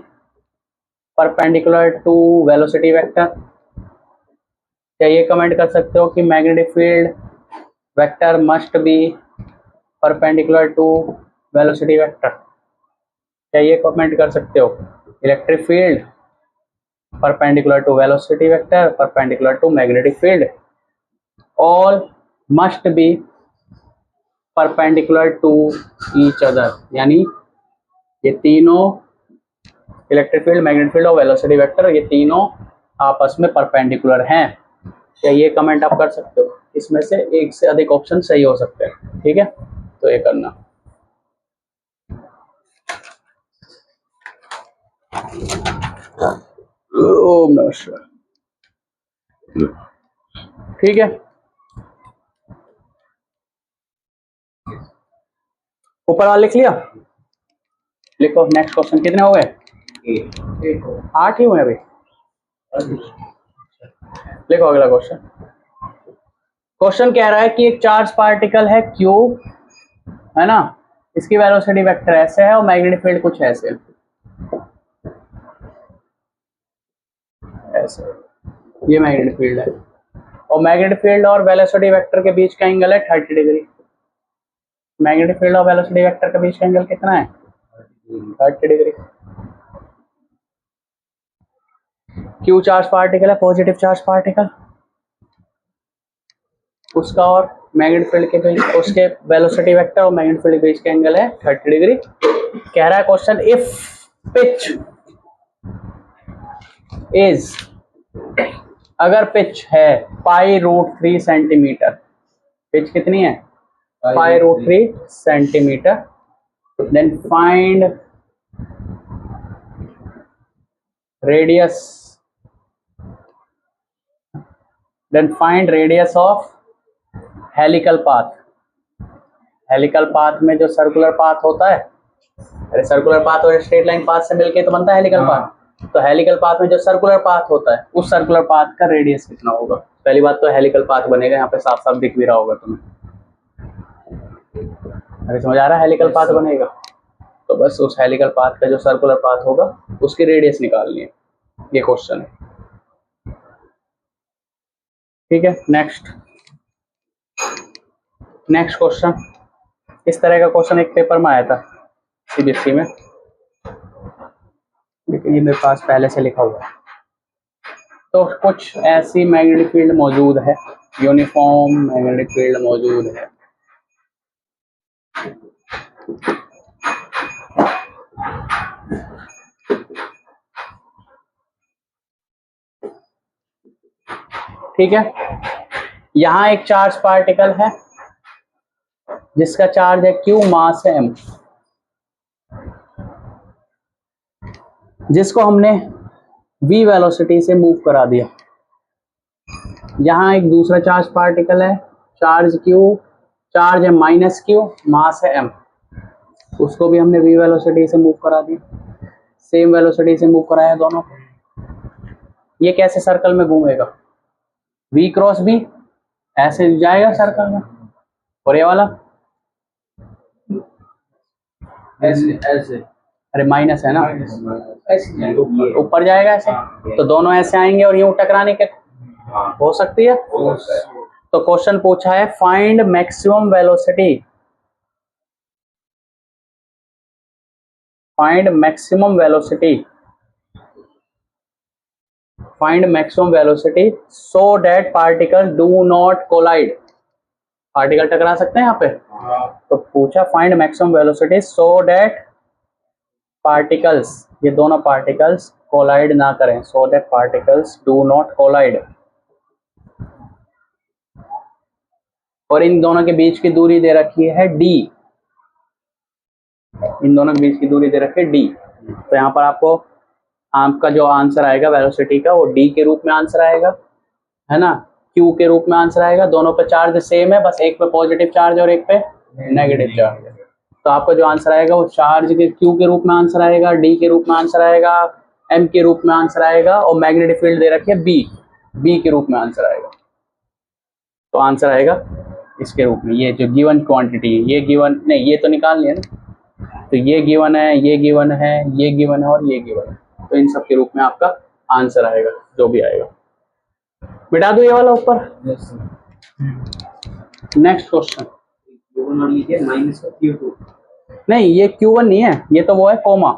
perpendicular to velocity vector? क्या ये कमेंट कर सकते हो कि magnetic field vector must be perpendicular to velocity vector? क्या ये कमेंट कर सकते हो? Electric field perpendicular to velocity vector perpendicular to magnetic field, all must be perpendicular to each other, यानी ये तीनों इलेक्ट्रिक फील्ड, मैग्नेटिक फील्ड और velocity vector, ये तीनों आपस में परपेंडिकुलर हैं। या ये कमेंट आप कर सकते हो, इसमें से एक से अधिक ऑप्शन सही हो सकते हैं, ठीक है, तो ये करना। ओम नमः शिवाय। ठीक है, ऊपर वाला लिख लिया, लिखो नेक्स्ट क्वेश्चन। कितने हो गए? 8 ही हुए अभी। लिखो अगला क्वेश्चन। क्वेश्चन कह रहा है कि एक चार्ज पार्टिकल है Q, है ना, इसकी वेलोसिटी वेक्टर ऐसे है और मैग्नेटिक फील्ड कुछ ऐसे ऐसे, ये मैग्नेटिक फील्ड है और मैग्नेटिक फील्ड और वेलोसिटी वेक्टर के बीच का एंगल है 30 डिग्री। मैग्नेटिक फील्ड और वेलोसिटी वेक्टर के बीच का एंगल कितना है? 30 डिग्री। Q चार्ज पार्टिकल है, पॉजिटिव चार्ज पार्टिकल, उसका और मैग्नेटिक फील्ड के बीच, उसके वेलोसिटी वेक्टर और मैग्नेटिक फील्ड के बीच का एंगल है 30 डिग्री। कह रहा है क्वेश्चन, इफ पिच इज, अगर पिच है π√3 सेंटीमीटर, पिच कितनी है? π√3 centimetre, then find radius of helical path. Helical path में जो सर्कुलर पाथ होता है, अरे सर्कुलर पाथ और स्ट्रेट लाइन पाथ से मिलके तो बनता है हेलिकल पाथ, तो हेलिकल पाथ में जो सर्कुलर पाथ होता है उस सर्कुलर पाथ का रेडियस कितना होगा? पहली बात तो हेलिकल पाथ बनेगा, यहाँ पे साफ साफ दिख भी रहा होगा तुम्हें। अरे समझ आ रहा है, हेलिकल पाथ बनेगा तो बस उस हेलिकल पाथ का जो सर्कुलर पाथ होगा उसकी रेडियस निकालनी है, ये क्वेश्चन है, ठीक है। नेक्स्ट क्वेश्चन, इस तरह का क्वेश्चन एक पेपर में आया था CBSE में, लेकिन ये मेरे पास पहले से लिखा हुआ है। तो कुछ ऐसी मैग्नेटिक फील्ड मौजूद है, यूनिफॉर्म मैग्नेटिक फील्ड मौजूद है, ठीक है। यहां एक चार्ज पार्टिकल है जिसका चार्ज है Q, मास है M, जिसको हमने v वेलोसिटी से मूव करा दिया। यहां एक दूसरा चार्ज पार्टिकल है, चार्ज है -Q, मास है M, उसको भी हमने v वेलोसिटी से मूव करा दिया, सेम वेलोसिटी से मूव कराया दोनों। ये कैसे सर्कल में घूमेगा? v क्रॉस v ऐसे जाएगा सर्कल में, और ये वाला ऐसे, अरे माइनस है ना, ऊपर जाएगा ऐसे, तो दोनों ऐसे आएंगे और यूं टकराने के हो सकती है। तो क्वेश्चन पूछा है find maximum velocity, find maximum velocity so that particle do not collide. Particle टकरा सकते हैं यहाँ पे, तो पूछा find maximum velocity so that particles, ये दोनों पार्टिकल्स कोलाइड ना करें, so that particles do not collide. और इन दोनों के बीच की दूरी दे रखी है d, इन दोनों के बीच की दूरी दे रखी है d। तो यहाँ पर आपका जो आंसर आएगा वेलोसिटी का वो d के रूप में आंसर आएगा, है ना, q के रूप में आंसर आएगा। दोनों पे चार्ज सेम है, बस एक पे पॉजिटिव चार्ज और एक पे नेगेटिव चार्ज है। तो आपका जो आंसर आएगा वो चार्ज के q के रूप में आंसर आएगा, d के रूप में आंसर आएगा, m के रूप में आंसर आएगा, और मैग्नेटिक फील्ड दे रखी है b के रूप में आंसर आएगा। तो आंसर आएगा इसके रूप में, ये जो गिवन क्वांटिटी, ये गिवन नहीं, ये तो निकाल लिया ना, तो ये गिवन है, ये गिवन है, ये गिवन है और ये गिवन है, तो इन सब के रूप में आपका आंसर आएगा जो भी आएगा। मिटा दो ये वाला ऊपर। नेक्स्ट क्वेश्चन, नहीं ये Q1 नहीं है, ये तो वो है कोमा,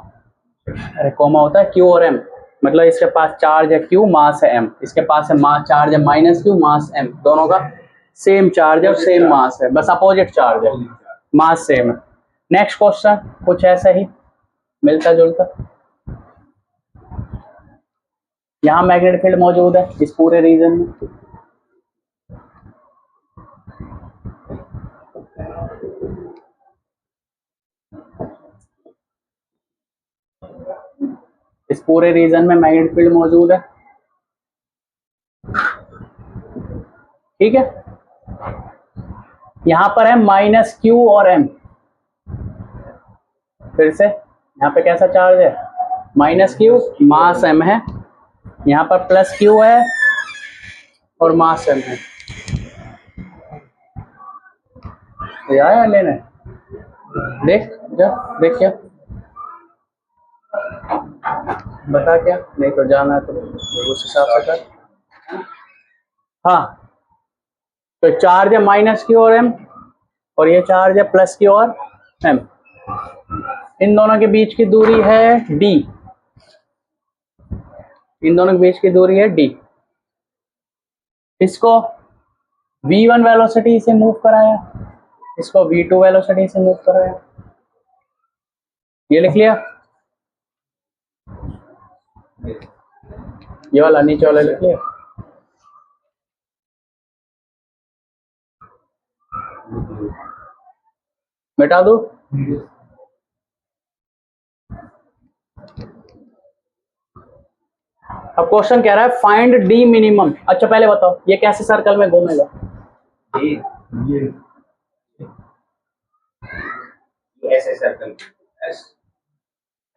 अरे कोमा होता है Q और M, मतलब इसके पास चार्ज है Q, मास है M, इसके पास है चार्ज है -Q, मास M, दोनों का सेम चार्ज है और सेम मास है, बस अपोजिट चार्ज है, मास सेम है। नेक्स्ट क्वेश्चन कुछ ऐसा ही मिलता जुलता, यहाँ मैग्नेटिक फील्ड मौजूद है इस पूरे रीजन में। इस पूरे रीजन में मैग्नेटिक फील्ड मौजूद है, ठीक है। यहां पर है माइनस क्यू और एम। फिर से यहाँ पे कैसा चार्ज है, माइनस क्यू, मास एम है, यहाँ पर प्लस क्यू है और मास एम है। आया लेने, देख जा, देख क्या बता, क्या नहीं तो जाना है तो उस हिसाब से कर। हाँ, तो चार्ज है माइनस क्यू और एम, और ये चार्ज है प्लस क्यू और एम। इन दोनों के बीच की दूरी है डी, इन दोनों के बीच की दूरी है डी। इसको v1 वेलोसिटी से मूव कराया, इसको v2 वेलोसिटी से मूव कराया, ये लिख लिया। ये वाला नीचे वाला लिख लिया। मिटा दो। अब क्वेश्चन कह रहा है फाइंड डी मिनिमम। अच्छा पहले बताओ ये कैसे सर्कल में घूमेगा, ऐसे सर्कल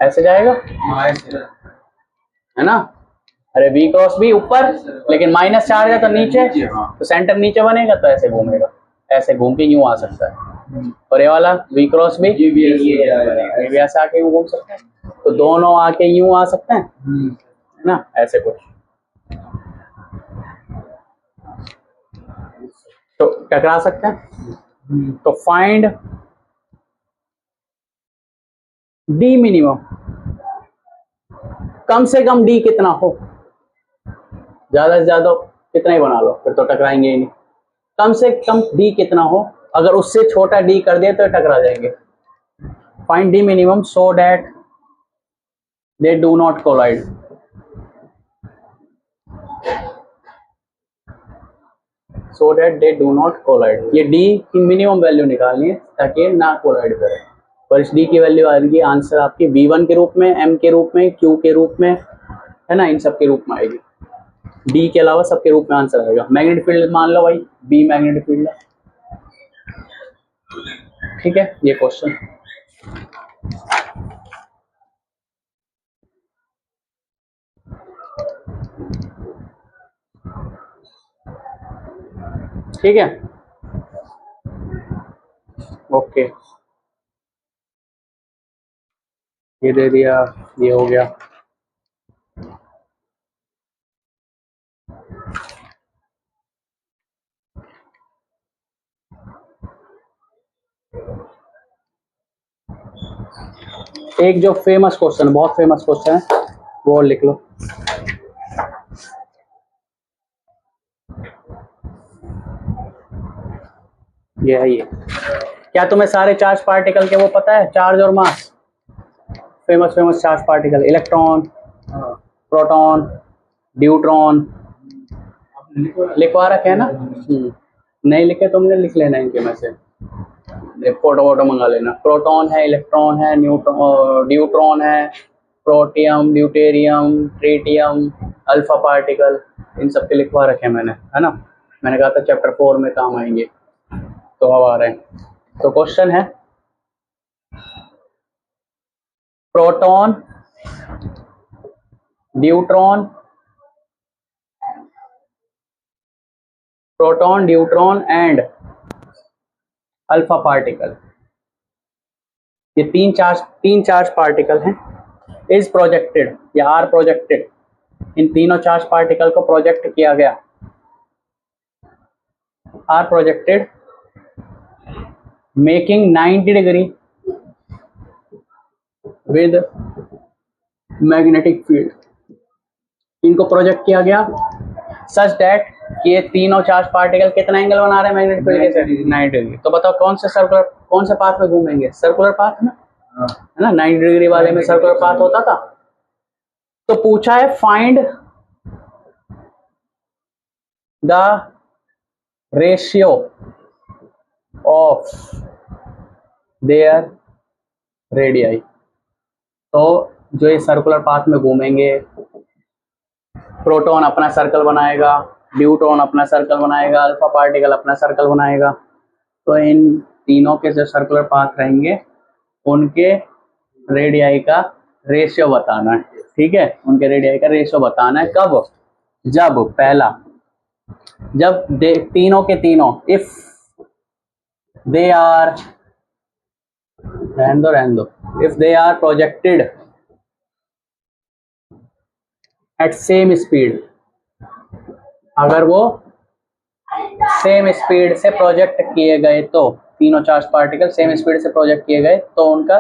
ऐसे जाएगा है ना। अरे v क्रॉस भी ऊपर, लेकिन माइनस चार्ज है तो नीचे, तो सेंटर नीचे बनेगा तो ऐसे घूमेगा, ऐसे घूम के यूं आ सकता है। और ये वाला v क्रॉस भी ये भी ऐसे आके यूं घूम सकते हैं, तो दोनों आके यूं आ सकते हैं, है ना, ऐसे कुछ। तो टकरा सकते हैं। तो फाइंड डी मिनिमम, कम से कम डी कितना हो, ज्यादा से ज्यादा कितना ही बना लो फिर तो टकराएंगे ही नहीं। कम से कम डी कितना हो, अगर उससे छोटा डी कर दिए तो टकरा जाएंगे। Find D minimum so that they do not collide. So that they do not collide, ये डी की मिनिमम वैल्यू निकालनी है ताकि ना कोलाइड करे। और इस डी की वैल्यू आएगी आंसर आपकी v1 के रूप में, m के रूप में, q के रूप में, है ना, इन सब के रूप में आएगी। डी के अलावा सबके रूप में आंसर आएगा। मैग्नेटिक फील्ड मान लो भाई बी मैग्नेटिक फील्ड है, ठीक है। ये क्वेश्चन ठीक है, ओके। ये दे दिया, ये हो गया। एक जो फेमस क्वेश्चन, बहुत फेमस क्वेश्चन है, वो और लिख लो। ये है ये। क्या तुम्हें सारे चार्ज पार्टिकल के वो पता है, चार्ज और mass, famous famous charge particle, electron, proton, deuteron, लिखवा रखे है ना। नहीं लिखे तुमने, लिख लेना इनके में से, फोटो वोटो मंगा लेना। प्रोटॉन है, इलेक्ट्रॉन है, ड्यूट्रॉन है, protium, deuterium, tritium, alpha particle, इन सब के लिखवा रखे मैंने, है ना। मैंने कहा था चैप्टर 4 में काम आएंगे, तो अब आ रहे हैं। तो क्वेश्चन है proton, deuteron, proton, deuteron and alpha particle, ये तीन चार्ज पार्टिकल हैं। इज प्रोजेक्टेड या आर प्रोजेक्टेड, इन तीनों चार्ज पार्टिकल को प्रोजेक्ट किया गया। Are projected making 90 degree with magnetic field, इनको प्रोजेक्ट किया गया सच दैट ये तीनों चार्ज पार्टिकल कितना एंगल बना रहे हैं मैग्नेटिक फील्ड के, 90 डिग्री। तो बताओ कौन से सर्कुलर, कौन से पाथ में घूमेंगे, सर्कुलर पाथ में, है ना। 90 डिग्री वाले में सर्कुलर पाथ होता था। तो पूछा है find the ratio of their radii. तो जो ये सर्कुलर पाथ में घूमेंगे, प्रोटॉन अपना सर्कल बनाएगा, न्यूट्रॉन अपना सर्कल बनाएगा, अल्फा पार्टिकल अपना सर्कल बनाएगा। तो इन तीनों के जो सर्कुलर पाथ रहेंगे उनके रेडियाई का रेशियो बताना है। ठीक है, उनके रेडियाई का रेशियो बताना है। कब? जब पहला, जब तीनों के तीनों इफ दे आर, रहने दो, if they are projected at same speed, अगर वो सेम स्पीड से प्रोजेक्ट किए गए, तो तीनों चार्ज पार्टिकल सेम स्पीड से प्रोजेक्ट किए गए तो उनका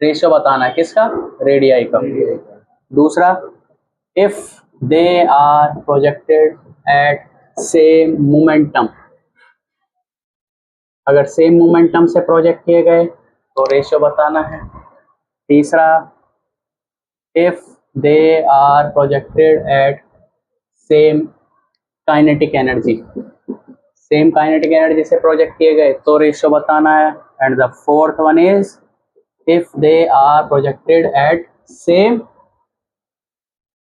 रेशियो बताना है। किसका? रेडियाई का। दूसरा, if they are projected at same momentum, अगर सेम मोमेंटम से प्रोजेक्ट किए गए तो रेशियो बताना है। तीसरा, if they are projected at same kinetic energy, same kinetic energy से प्रोजेक्ट किए गए तो रेशियो बताना है। And the fourth one is if they are projected at same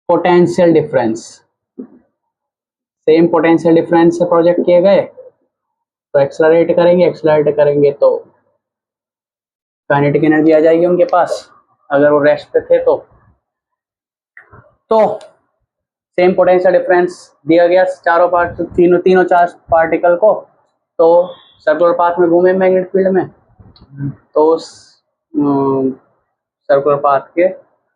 potential difference, same potential difference से प्रोजेक्ट किए गए तो एक्सेलरेट करेंगे तो काइनेटिक एनर्जी आ जाएगी उनके पास, अगर वो रेस्ट पे थे तो सेम पोटेंशियल डिफरेंस दिया गया चारों पार्ट, तीनों चार्ज पार्टिकल को, तो सर्कुलर पाथ में घूमे मैग्नेटिक फील्ड में, तो उस सर्कुलर पाथ के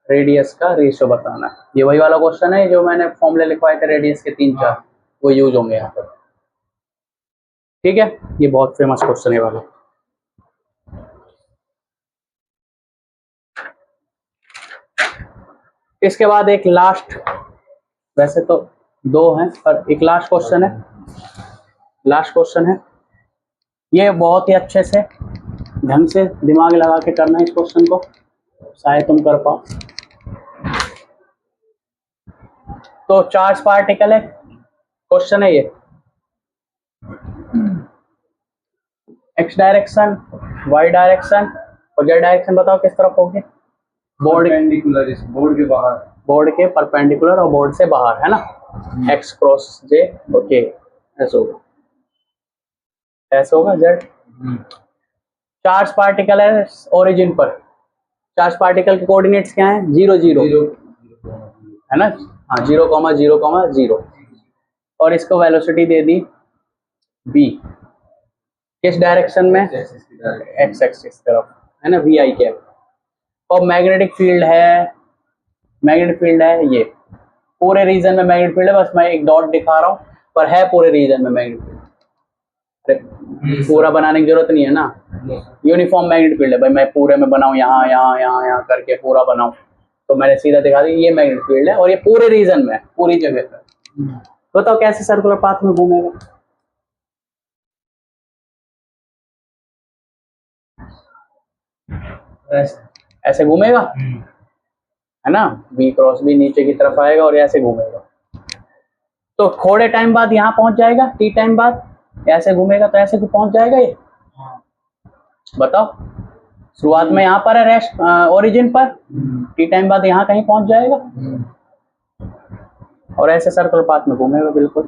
रेडियस का रेशियो बताना है। ये वही वाला क्वेश्चन है जो मैंने फॉर्मूले लिखवाए थे रेडियस के 3-4, वो यूज होंगे यहाँ पर। ठीक है, ये बहुत फेमस क्वेश्चन है वाला। इसके बाद एक लास्ट, वैसे तो 2 हैं पर एक लास्ट क्वेश्चन है, ये बहुत ही अच्छे से ढंग से दिमाग लगा के करना है इस क्वेश्चन को, शायद तुम कर पाओ। तो चार्ज पार्टिकल है, क्वेश्चन है ये, एक्स डायरेक्शन, वाई डायरेक्शन और जेड डायरेक्शन बताओ किस तरफ होगी? बोर्ड के बाहर, बोर्ड के परपेंडिकुलर और बोर्ड से बाहर, है ना? एक्स क्रॉस जे, ओके, ऐसे होगा जेड। चार्ज पार्टिकल है ओरिजिन पर, चार्ज पार्टिकल के कोऑर्डिनेट्स क्या हैं? 0 0 है ना? हाँ, 0,0,0 और इसको वेलोसिटी दे दी v, किस डायरेक्शन में? एक्स एक्सिस तरफ, है ना, वी आई कैप। और मैग्नेटिक फील्ड है ये, पूरे रीजन में मैग्नेटिक फील्ड है, बस मैं एक डॉट दिखा रहा हूँ, पर है पूरे रीजन में मैग्नेटिक फील्ड। पूरा बनाने की जरूरत नहीं है ना, यूनिफॉर्म मैग्नेटिक फील्ड है भाई, मैं पूरे में बनाऊं यहाँ करके पूरा बनाऊं, तो मैंने सीधा दिखा दी ये मैग्नेटिक फील्ड है और ये पूरे रीजन में, पूरी जगह पर। बताओ कैसे सर्कुलर पाथ में घूमेगा? ऐसे घूमेगा, है ना? बी क्रॉस बी नीचे की तरफ आएगा और ऐसे घूमेगा, तो थोड़े टाइम बाद यहाँ पहुंच जाएगा, टी टाइम बाद ऐसे घूमेगा तो ऐसे पहुंच जाएगा ये। बताओ, शुरुआत में यहाँ पर है रेस्ट ओरिजिन पर, टी टाइम बाद यहाँ कहीं पहुंच जाएगा और ऐसे सर्कुलर पाथ में घूमेगा बिल्कुल,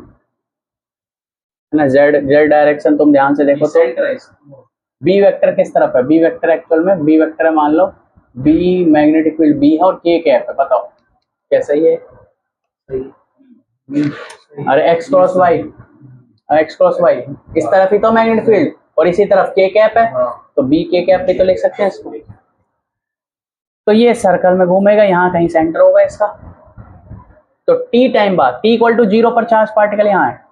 है ना? जेड डायरेक्शन तुम ध्यान से देखो तो बी वेक्टर किस तरफ है? बी वेक्टर एक्चुअल में बी वेक्टर है, मान लो बी मैग्नेटिक फील्ड बी है और के कैप है, बताओ कैसा ही है? अरे एक्स क्रॉस वाई इस तरफ ही तो मैग्नेटिक फील्ड और इसी तरफ के कैप है, तो बी के कैप भी तो लिख सकते हैं इसको। तो ये सर्कल में घूमेगा, यहाँ कहीं सेंटर होगा इसका, तो टी टाइम बाद, टी इक्वल टू 0 पर चार्ज पार्टिकल यहाँ है,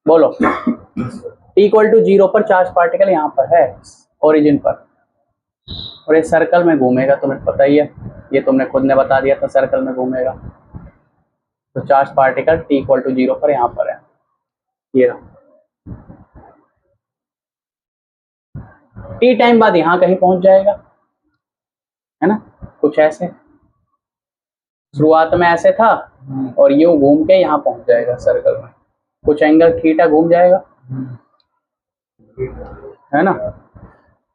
बोलो टी इक्वल टू 0 पर चार्ज पार्टिकल यहाँ पर है ओरिजिन पर, और ये सर्कल में घूमेगा, तुम्हें पता ही है, ये तुमने खुद ने बता दिया था सर्कल में घूमेगा। तो charge particle T equal to 0 पर यहाँ पर है, ये रहा। टी टाइम बाद यहाँ कहीं पहुंच जाएगा, है ना? कुछ ऐसे, शुरुआत में ऐसे था और यूं घूम के यहाँ पहुंच जाएगा सर्कल में, कुछ एंगल थीटा घूम जाएगा, है ना,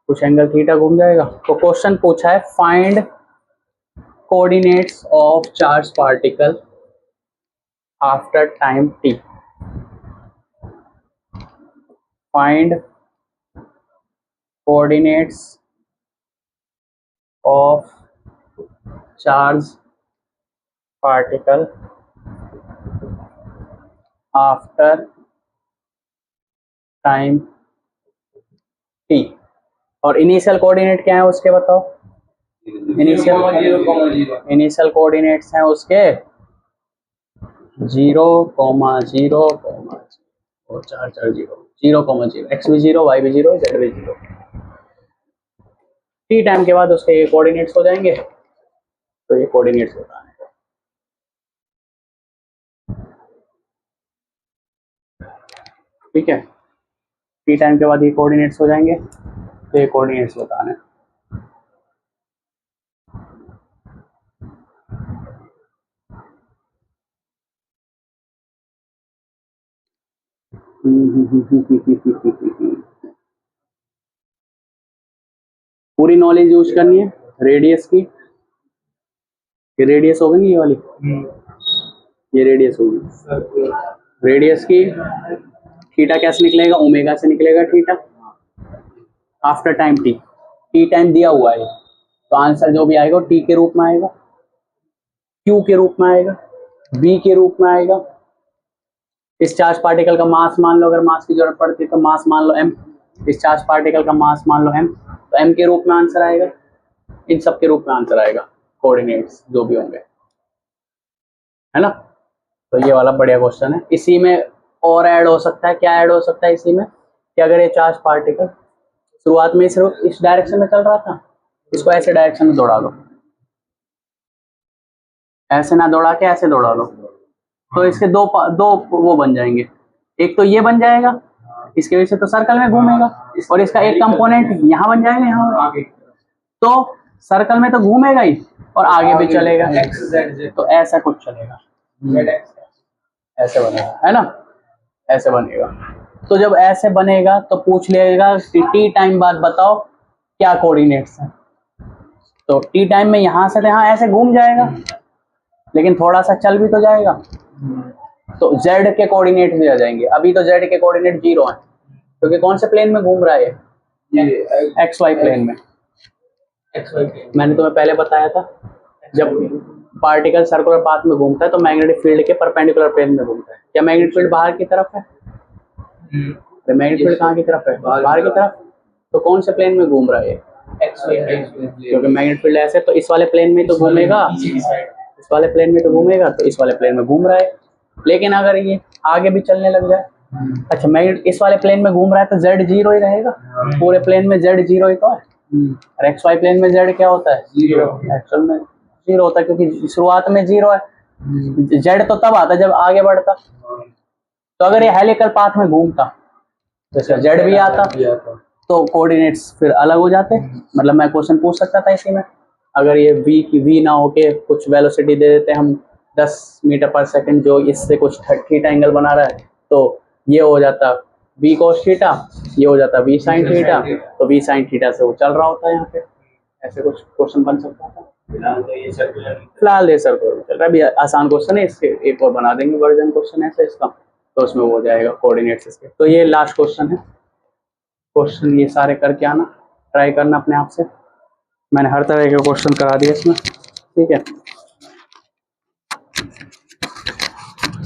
कुछ एंगल थीटा घूम जाएगा। तो क्वेश्चन पूछा है find coordinates of charge particle after time t। Find coordinates of charge particle after time t। और इनिशियल कोऑर्डिनेट क्या है उसके बताओ। इनिशियल कोऑर्डिनेट्स हैं उसके 0,0,0 और 4,4,0 0,0 x भी 0 y भी 0 z भी 0। t टाइम के बाद उसके ये कोऑर्डिनेट्स हो जाएंगे। तो ये कोऑर्डिनेट्स बताने हैं, ठीक है। t टाइम के बाद ये कोऑर्डिनेट्स हो जाएंगे, तो ये कोऑर्डिनेट्स बताने हैं। पूरी नॉलेज यूज करनी है रेडियस की। ये रेडियस होगी नहीं, ये वाली ये रेडियस होगी। रेडियस की थीटा कैसे निकलेगा, ओमेगा से निकलेगा theta after time T. T time दिया हुआ है तो आंसर जो भी आएगा टी के रूप में आएगा, क्यू के रूप में आएगा, बी के रूप में आएगा। इस चार्ज पार्टिकल का मास मान लो, अगर मास की जरूरत पड़ती है तो मास मान लो m। इस चार्ज पार्टिकल का मास मान लो m, तो m के रूप में आंसर आएगा। इन सब के रूप में आंसर आएगा कोऑर्डिनेट्स जो भी होंगे, है ना। तो ये वाला बढ़िया क्वेश्चन है। इसी में और ऐड हो सकता है, क्या ऐड हो सकता है इसी में कि अगर ये चार्ज पार्टिकल शुरुआत में सिर्फ इस डायरेक्शन में चल रहा था, इसको ऐसे डायरेक्शन में दौड़ा दो, ऐसे ना दौड़ा के ऐसे दौड़ा दो, तो इसके दो वो बन जाएंगे। एक तो ये बन जाएगा, इसके वजह से तो सर्कल में घूमेगा, और इसका एक कंपोनेंट यहाँ बन जाएगा, यहाँ तो सर्कल में तो घूमेगा ही और आगे भी चलेगा। तो ऐसा कुछ चलेगा, ऐसे बनेगा, है ना, ऐसे बनेगा। तो जब ऐसे बनेगा तो पूछ लेगा कि टी टाइम बाद बताओ क्या कोऑर्डिनेट्स हैं। तो टी टाइम में यहाँ से यहाँ ऐसे घूम जाएगा, लेकिन थोड़ा सा चल भी तो जाएगा, तो z के कोऑर्डिनेट भी आ जाएंगे। अभी तो z के कोऑर्डिनेट 0 हैं, क्योंकि कौन से प्लेन में घूम रहा है, एक्स वाई प्लेन में। मैंने तुम्हें पहले बताया था, जब पार्टिकल सर्कुलर पाथ में घूमता है तो मैग्नेटिक फील्ड के परपेंडिकुलर प्लेन में घूमता है। क्या मैग्नेटिक फील्ड बाहर की तरफ है? तो मैग्नेटिक फील्ड कहाँ की तरफ है? बाहर की तरफ। तो कौन से प्लेन में घूम रहा है? क्योंकि मैग्नेटिक फील्ड ऐसे, तो इस वाले प्लेन में तो घूमेगा, इस वाले प्लेन में तो घूमेगा, तो इस वाले प्लेन में घूम रहा है। लेकिन अगर ये आगे भी चलने लग जाए, अच्छा मैग्नेट इस वाले प्लेन में घूम रहा है तो z 0 ही रहेगा, पूरे प्लेन में z 0 ही तो है। और एक्स वाई प्लेन में z क्या होता है? 0। एक्चुअल में 0 होता है, क्योंकि शुरुआत में 0 है। z तो तब आता जब आगे बढ़ता। तो अगर ये हेलिकल पाथ में घूमता तो इसका z भी आता, तो कोऑर्डिनेट्स फिर अलग हो जाते। मतलब मैं क्वेश्चन पूछ सकता था इसी में, अगर ये v की v ना होके कुछ वेलोसिटी दे देते हम 10 मीटर पर सेकंड, जो इससे कुछ थीटा एंगल बना रहा है, तो ये हो जाता v cos थीटा, ये हो जाता v sin थीटा, तो v sin थीटा से वो चल रहा होता है यहाँ पे। ऐसे कुछ क्वेश्चन बन सकता था। फिलहाल ये सर्कुलर चल रहा है। अभी आसान क्वेश्चन है, इसके एक और बना देंगे वर्जन क्वेश्चन ऐसे इसका, तो उसमें वो हो जाएगा कोऑर्डिनेट्स इसके। तो ये लास्ट क्वेश्चन है। क्वेश्चन ये सारे करके आना, ट्राई करना अपने आप से। मैंने हर तरह के क्वेश्चन करा दिए इसमें, ठीक है।